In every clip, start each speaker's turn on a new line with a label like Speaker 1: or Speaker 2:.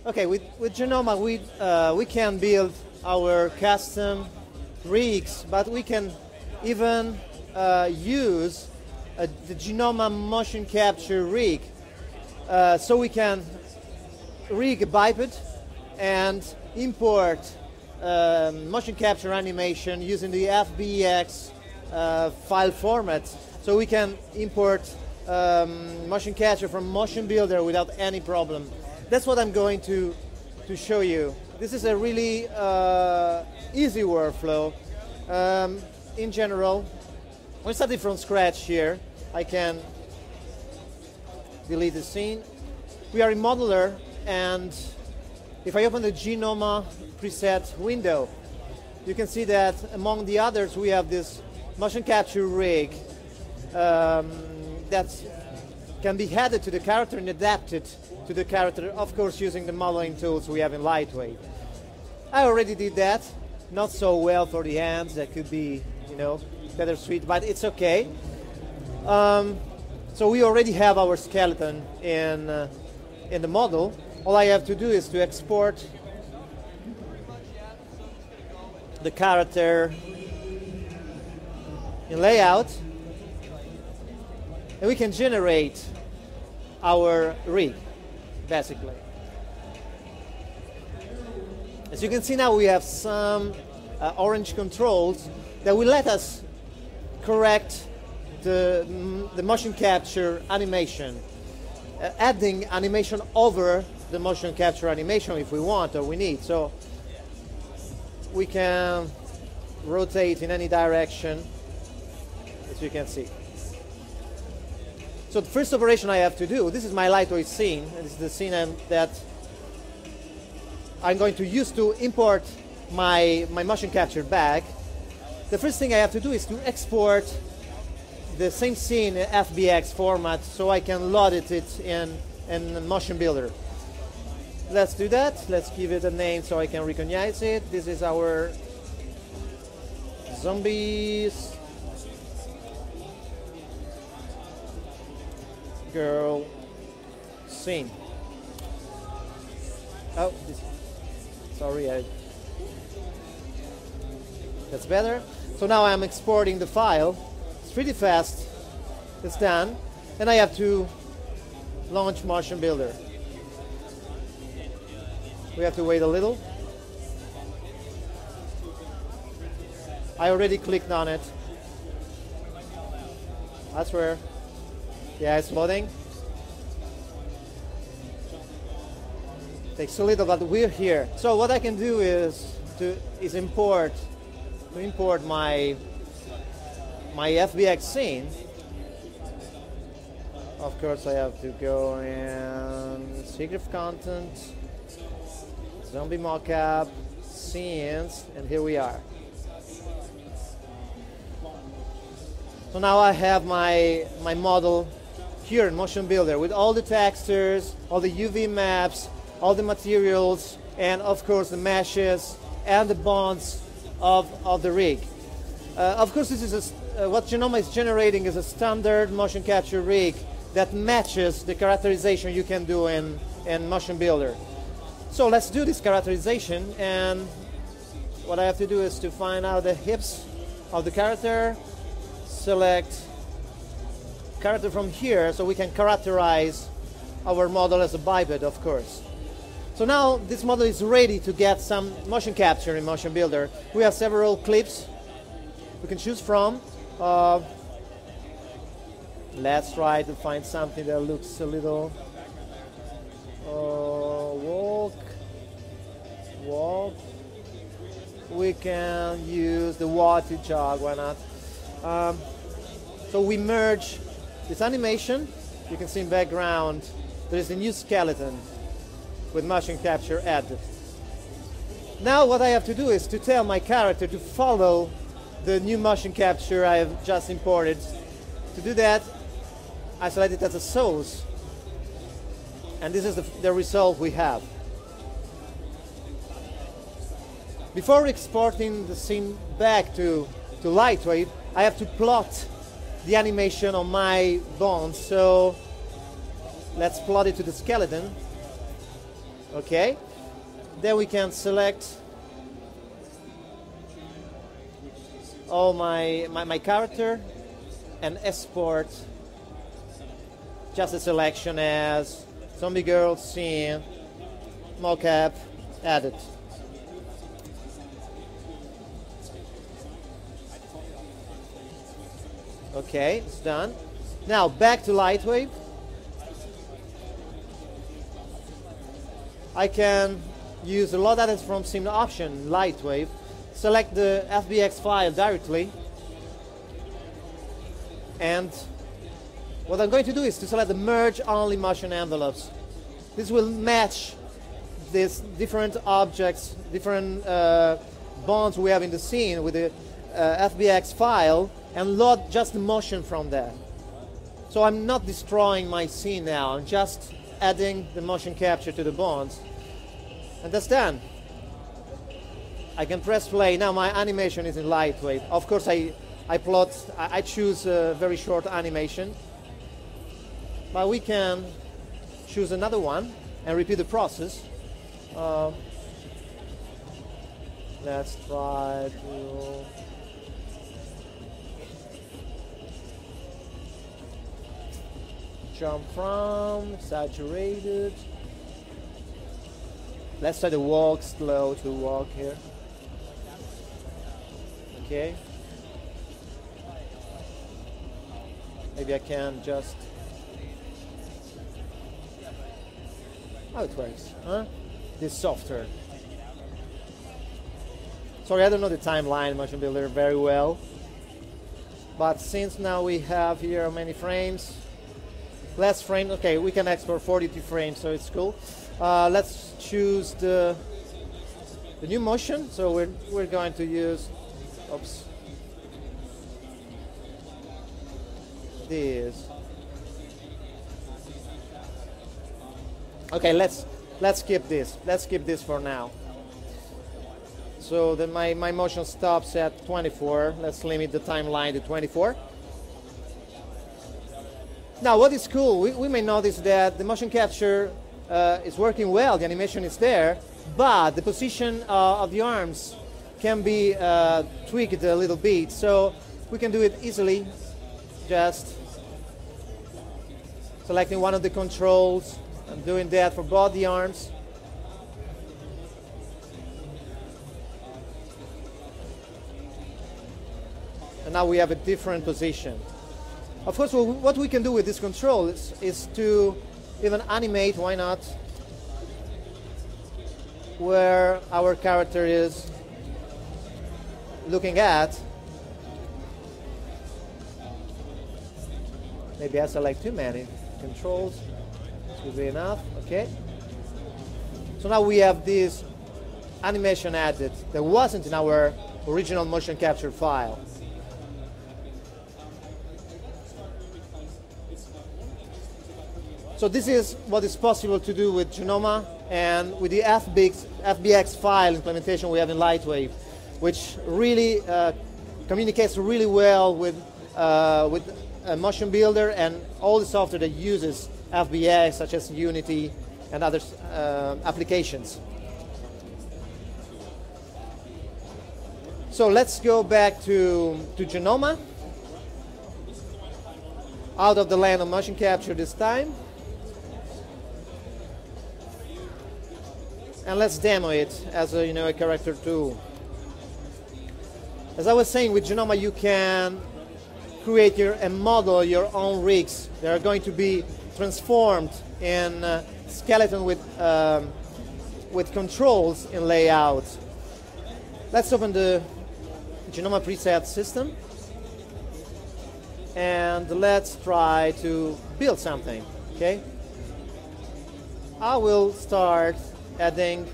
Speaker 1: Okay, with Genoma we can build our custom rigs, but we can even use the Genoma MotionCapture rig, so we can rig a biped and import MotionCapture animation using the FBX file format. So we can import MotionCapture from Motion Builder without any problem. That's what I'm going to show you. This is a really easy workflow. In general, we're starting from scratch here. I can delete the scene. We are in modular, and if I open the Genoma preset window, you can see that among the others we have this MotionCapture rig that can be added to the character and adapted to the character, of course using the modeling tools we have in LightWave. I already did that, not so well for the hands. That could be, you know, better suite, but it's okay. So we already have our skeleton in the model. All I have to do is to export the character in layout, and we can generate our rig, basically. As you can see now, we have some orange controls that will let us correct the MotionCapture animation, adding animation over the MotionCapture animation if we want or we need. So we can rotate in any direction, as you can see. So the first operation I have to do, this is my LightWave scene, and this is the scene that I'm going to use to import my MotionCapture back. The first thing I have to do is to export the same scene in FBX format so I can load it in Motion Builder. Let's do that. Let's give it a name so I can recognize it. This is our zombies girl scene. Oh, sorry, that's better. So now I'm exporting the file. It's pretty fast. It's done. And I have to launch Motion Builder. We have to wait a little. I already clicked on it. That's where. Yeah, it's loading. Takes a little, but we're here. So what I can do is import my FBX scene. Of course, I have to go in secret content, zombie mockup, scenes, and here we are. So now I have my model here in Motion Builder with all the textures, all the UV maps, all the materials, and of course the meshes and the bonds of the rig. Of course, this is what Genoma is generating is a standard MotionCapture rig that matches the characterization you can do in Motion Builder. So let's do this characterization, and what I have to do is to find out the hips of the character, select character from here so we can characterize our model as a biped, of course. So now this model is ready to get some motion capture in Motion Builder. We have several clips we can choose from. Let's try to find something that looks a little walk. We can use the walk to jog, why not? So we merge this animation. You can see in background there is a new skeleton with MotionCapture added. Now what I have to do is to tell my character to follow the new MotionCapture I have just imported. To do that, I select it as a source, and this is the result we have. Before exporting the scene back to LightWave, I have to plot the animation on my bones. So let's plot it to the skeleton. Okay, then we can select all my character and export just a selection as zombie girl scene mocap added. Okay, it's done. Now back to LightWave. I can use the load added from sim option LightWave, select the FBX file directly, and what I'm going to do is to select the merge only motion envelopes. This will match these different objects, different bonds we have in the scene with the FBX file, and load just the motion from there. So I'm not destroying my scene now, I'm just adding the motion capture to the bonds. And that's done. I can press play. Now my animation is in LightWave. Of course I choose a very short animation. But we can choose another one and repeat the process. Let's try to... jump from saturated. Let's try to walk slow to walk here. Okay. Maybe I can just... Oh, it works, huh? This software. Sorry, I don't know the timeline Motion Builder very well. But since now we have here many frames, less frames, okay, we can export 42 frames, so it's cool. Let's choose the new motion. So we're going to use, oops, this. Okay, let's skip this. Let's skip this for now. So then my motion stops at 24. Let's limit the timeline to 24. Now, what is cool, we may notice that the motion capture is working well, the animation is there, but the position of the arms can be tweaked a little bit, so we can do it easily, just selecting one of the controls. I'm doing that for both the arms. And now we have a different position. Of course, what we can do with this control is to even animate, why not, where our character is looking at. Maybe I select too many controls. Should be enough, okay. So now we have this animation added that wasn't in our original motion capture file. So this is what is possible to do with Genoma and with the FBX file implementation we have in LightWave, which really communicates really well with a motion builder and all the software that uses FBX, such as Unity and other applications. So let's go back to Genoma, out of the land of motion capture this time. And let's demo it as a, a character tool. As I was saying, with Genoma you can create and model your own rigs. They are going to be transformed in skeleton with controls in layout. Let's open the Genoma preset system and let's try to build something. Okay, I will start adding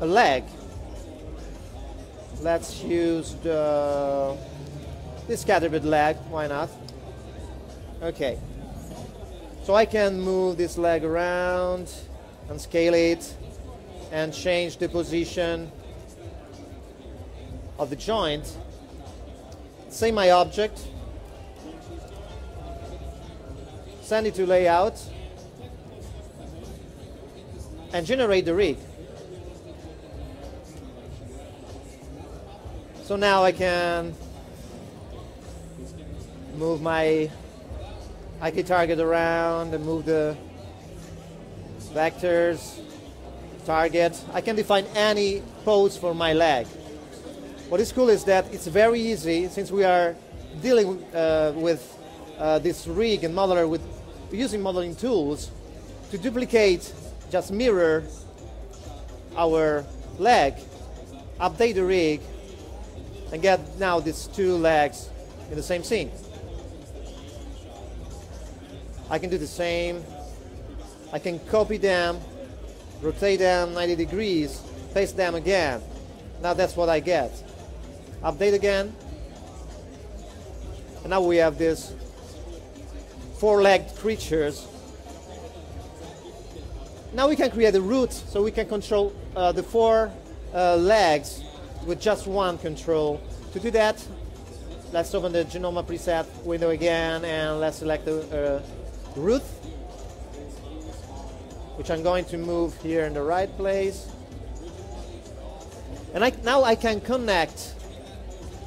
Speaker 1: a leg. Let's use this quadruped leg, why not? Okay, so I can move this leg around and scale it and change the position of the joint. Save my object, send it to layout, and generate the rig. So now I can move my IK target around and move the vectors, target. I can define any pose for my leg. What is cool is that it's very easy, since we are dealing with this rig and modeler with using modeling tools, to duplicate, just mirror our leg, update the rig, and get now these two legs in the same scene. I can do the same. I can copy them, rotate them 90 degrees, paste them again. Now that's what I get. Update again. And now we have these four-legged creatures. Now we can create a root, so we can control the four legs with just one control. To do that, let's open the Genoma preset window again, and let's select the root, which I'm going to move here in the right place. And now I can connect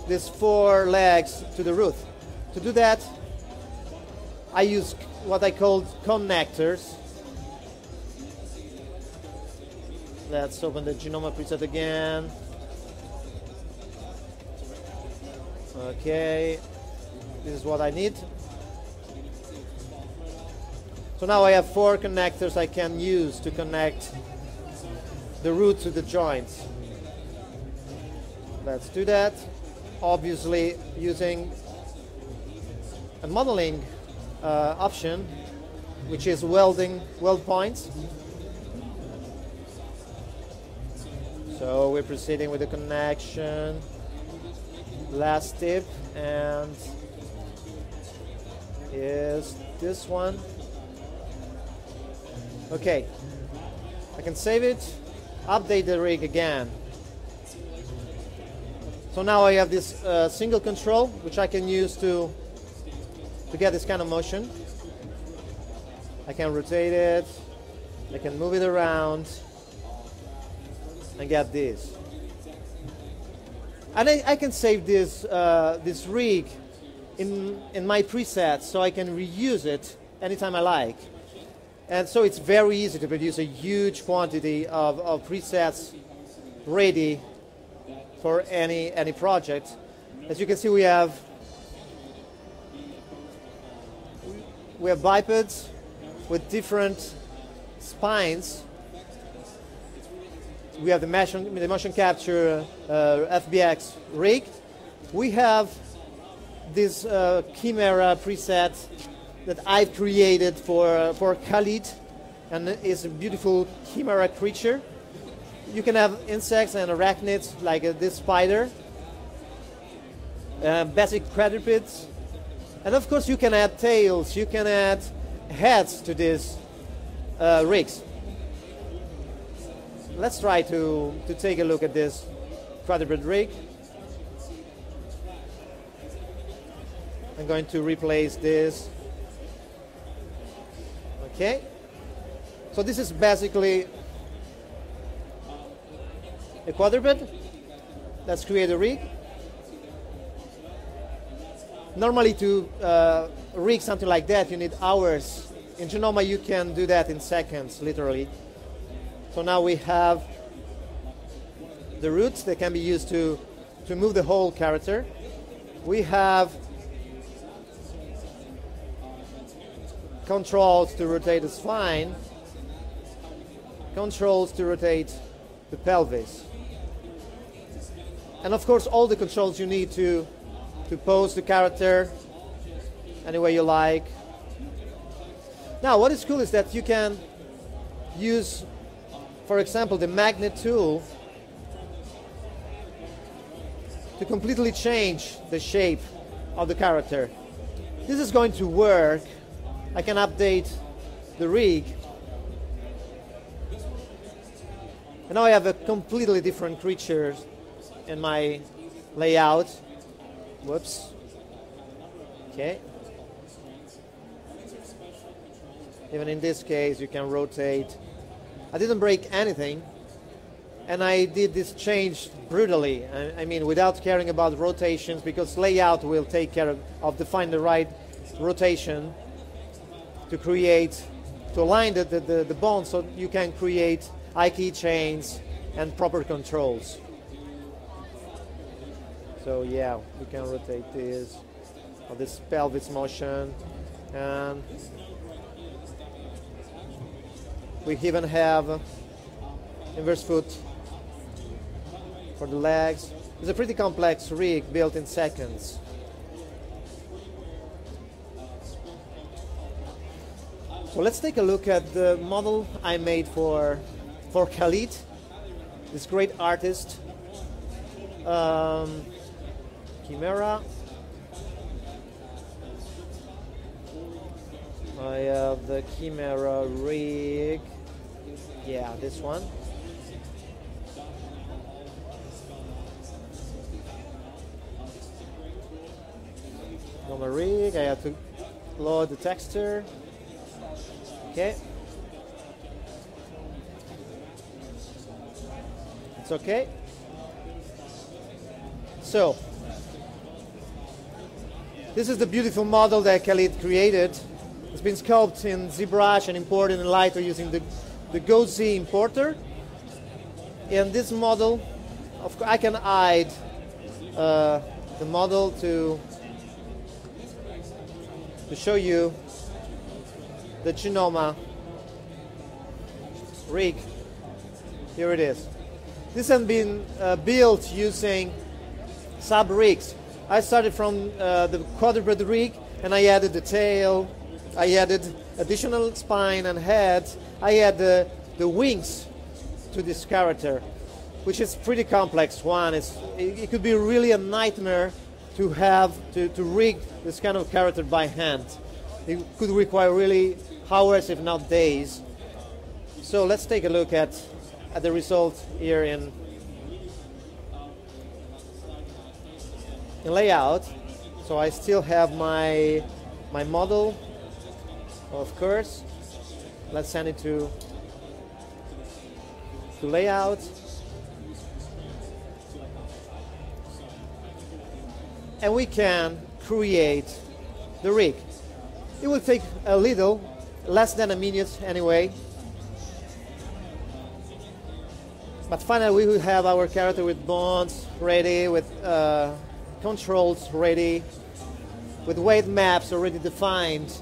Speaker 1: these four legs to the root. To do that, I use what I call connectors. Let's open the Genoma preset again. Okay, this is what I need. So now I have four connectors I can use to connect the root to the joints. Let's do that. Obviously using a modeling option, which is weld points. So we're proceeding with the connection. Last tip, and is this one. Okay, I can save it, update the rig again. So now I have this single control, which I can use to get this kind of motion. I can rotate it, I can move it around, and get this. And I can save this this rig in my presets, so I can reuse it anytime I like. And so it's very easy to produce a huge quantity of presets ready for any project. As you can see, we have bipeds with different spines. We have the MotionCapture FBX rig. We have this Chimera preset that I've created for Khalid, and it's a beautiful Chimera creature. You can have insects and arachnids like this spider, basic quadrupeds, and of course you can add tails, you can add heads to these rigs. Let's try to take a look at this quadruped rig. I'm going to replace this. Okay. So this is basically a quadruped. Let's create a rig. Normally to rig something like that you need hours. In Genoma you can do that in seconds, literally. So now we have the roots that can be used to move the whole character. We have controls to rotate the spine, controls to rotate the pelvis, and of course all the controls you need to pose the character any way you like. Now what is cool is that you can use, for example, the magnet tool to completely change the shape of the character. This is going to work. I can update the rig. And now I have a completely different creature in my layout. Whoops. Okay. Even in this case, you can rotate I didn't break anything, and I did this change brutally. I mean, without caring about rotations, because layout will take care of define the right rotation to create, to align the bones so you can create I-key chains and proper controls. So yeah, we can rotate this, or this pelvis motion, and we even have inverse foot for the legs. It's a pretty complex rig built in seconds. So let's take a look at the model I made for Khalid, this great artist. Chimera. I have the Chimera rig. Yeah, this one. On the rig, I have to load the texture. Okay. It's okay. So, this is the beautiful model that Khalid created. It's been sculpted in ZBrush and imported in LightWave using the GoZ importer. And this model, of course, I can hide the model to show you the Genoma rig. Here it is. This has been built using sub-rigs. I started from the quadruped rig, and I added the tail, I added additional spine and head, I added the wings to this character, which is pretty complex one. It could be really a nightmare to have to rig this kind of character by hand. It could require really hours, if not days. So let's take a look at the result here in layout. So I still have my model, of course. Let's send it to layout. And we can create the rig. It will take a little, less than a minute anyway. But finally we will have our character with bones ready, with controls ready, with weight maps already defined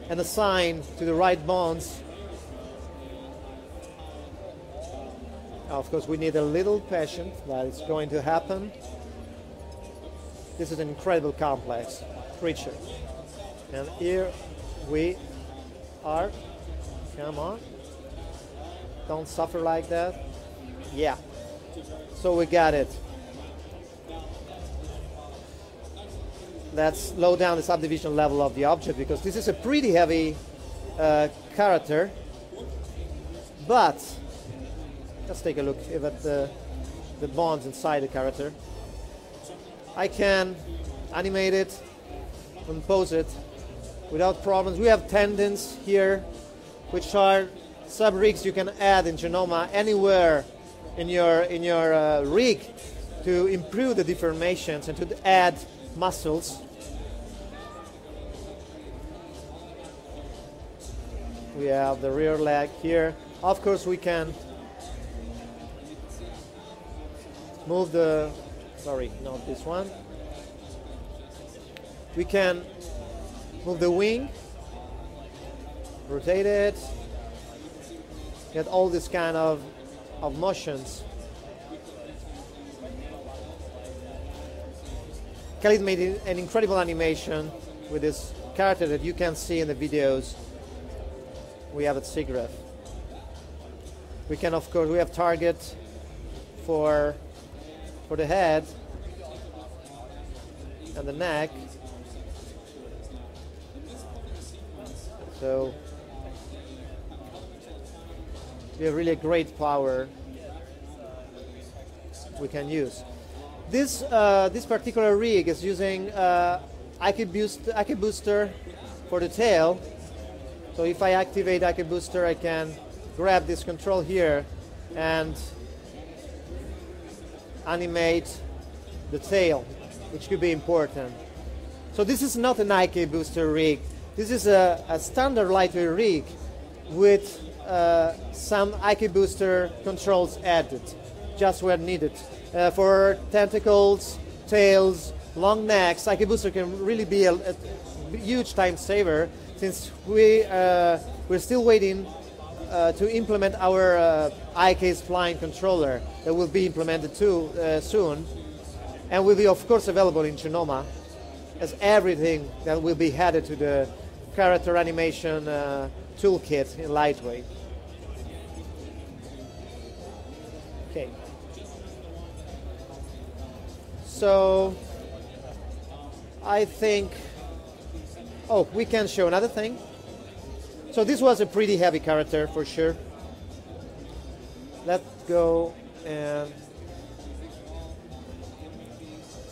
Speaker 1: and assigned to the right bones. Of course, we need a little patience, but it's going to happen. This is an incredible complex creature. And here we are. Come on. Don't suffer like that. Yeah. So we got it. Let's slow down the subdivision level of the object, because this is a pretty heavy character. But let's take a look at the bones inside the character. I can animate it and pose it without problems. We have tendons here, which are sub-rigs you can add in Genoma anywhere in your rig to improve the deformations and to add muscles. We have the rear leg here. Of course, we can move the, sorry, not this one. We can move the wing, rotate it, get all this kind of motions. Khalid made an incredible animation with this character that you can see in the videos we have at SIGGRAPH. We can, of course, we have target for the head and the neck. So we have really a great power we can use. This particular rig is using IQ Booster for the tail. So if I activate IQ Booster, I can grab this control here and animate the tail, which could be important. So this is not an IK booster rig. This is a standard LightWave rig with some IK booster controls added, just where needed. For tentacles, tails, long necks, IK booster can really be a huge time saver, since we're still waiting to implement our IK spline controller that will be implemented too soon, and will be of course available in Genoma as everything that will be added to the character animation toolkit in LightWave. Okay. So I think, oh, we can show another thing. So this was a pretty heavy character for sure. Let's go and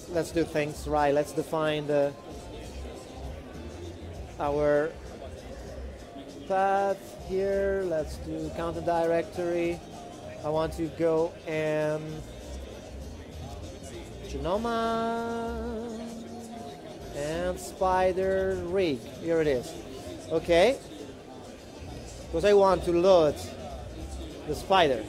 Speaker 1: let's do things right. Let's define our path here. Let's do content directory. I want to go and Genoma and spider rig. Here it is. Okay. Because I want to load the spider.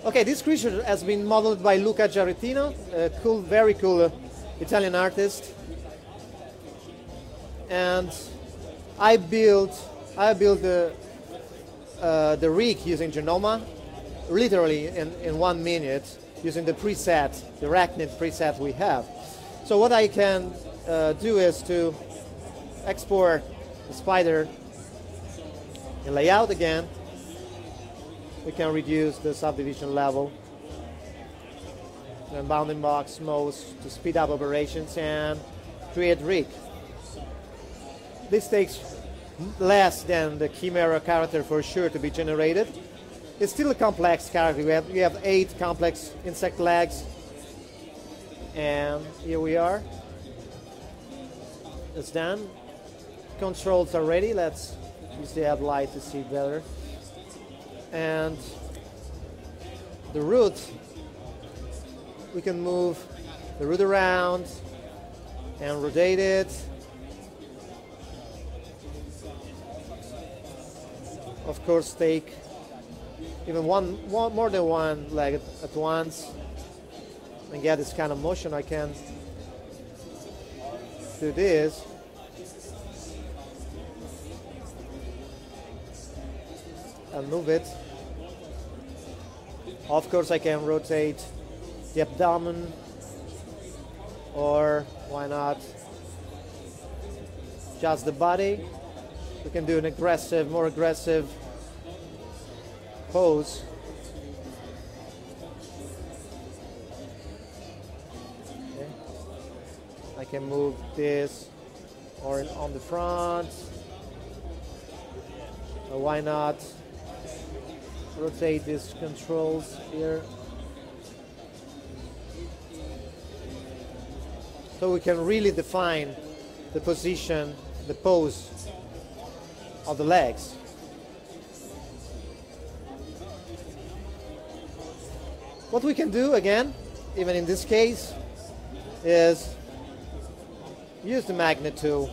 Speaker 1: Okay, this creature has been modeled by Luca Giarrettino, a cool, very cool Italian artist. And I built the rig using Genoma, literally in 1 minute, using the preset, the Arachnid preset we have. So what I can do is to export the spider in layout again. We can reduce the subdivision level and bounding box modes to speed up operations and create rig. This takes less than the Chimera character for sure to be generated. It's still a complex character. We have 8 complex insect legs, and here we are. It's done. Controls are ready. Let's use the headlight to see better. And the root, we can move the root around and rotate it. Of course, take even more than one leg at once and get this kind of motion. I can do this. And move it. Of course, I can rotate the abdomen, or why not just the body. We can do an aggressive, more aggressive pose. Okay. I can move this or on the front, or why not rotate these controls here. So we can really define the position, the pose of the legs. What we can do again, even in this case, is use the magnet tool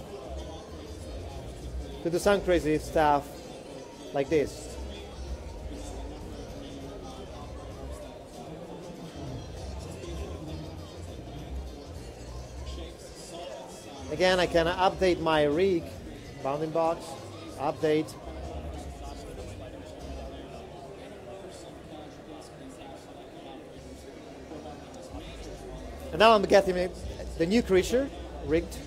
Speaker 1: to do some crazy stuff like this. Again, I can update my rig, bounding box, update. And now I'm getting the new creature rigged.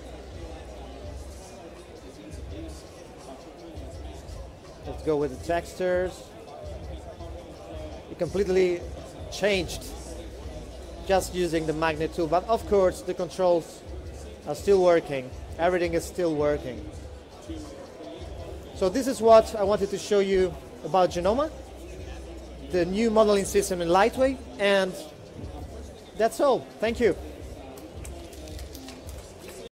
Speaker 1: Let's go with the textures. It completely changed just using the magnet tool, but of course the controls are still working. Everything is still working. So this is what I wanted to show you about Genoma, the new modeling system in LightWave, and that's all. Thank you.